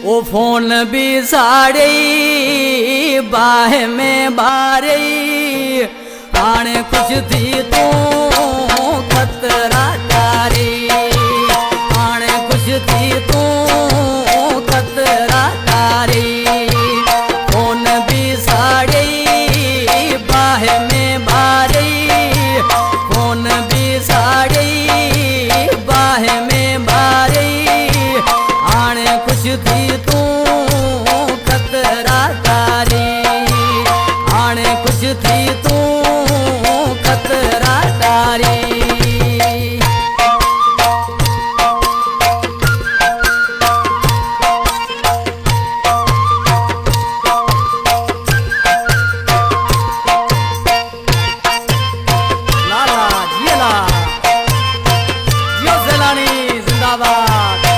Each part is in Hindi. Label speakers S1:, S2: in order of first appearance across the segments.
S1: ओ फोन भी साड़ी बाह में बारे आने कुछ थी तू खतरा तारी आने कुछ थी तू खतरा तारी फोन भी साड़ी बाह में बारे फोन भी साड़ी बाह में बारे आने कुछ थी तू खतरा तारी आने कुछ थी तू खतरा तारी लाला जियला जियो ज़ैलानी जिंदाबाद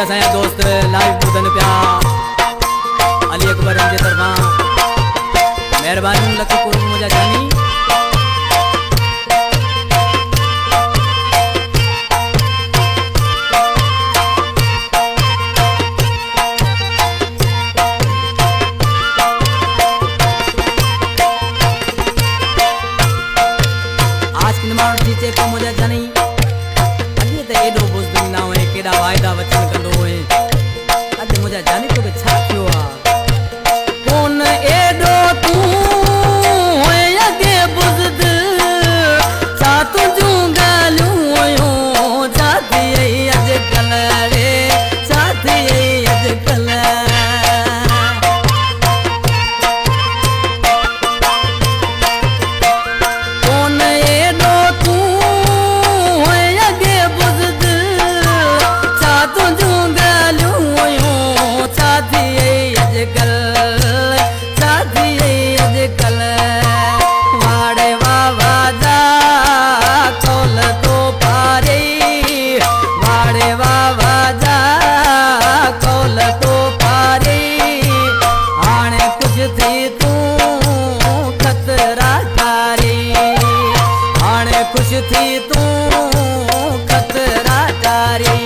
S1: असांजा दोस्त लाइव ॿुधनि पिया अली अकबर जे तरफ़ां महिरबानी लख करोड़ मुंहिंजा जानी आज की माण्हू थी चए पियो मुंहिंजा जानी अॼु त एॾो बुज़दिल न हुए केॾा वाइदा वचन कंदो हुए अॼु मुंहिंजा जानी तोखे छा थियो आहे कोन एॾो तूं हुए अॻे बुज़दिल छा तुंहिंजूं ॻाल्हियूं हुयूं छा थियई अॼुकल्ह रे छा थियई अॼुकल्ह कोन एॾो तूं हुए अॻे बुज़दिल छा तुंहिंजूं ॻाल्हियूं हुयूं छा थियई अॼुकल्ह छा थियई अॼुकल्ह वाड़े वावा जा कौल तो पारे वाड़े वावा जा कौल तो पारे हाणे कुझु थी तूं खतरा तारी हाणे कुझु थी तूं खतरा तारी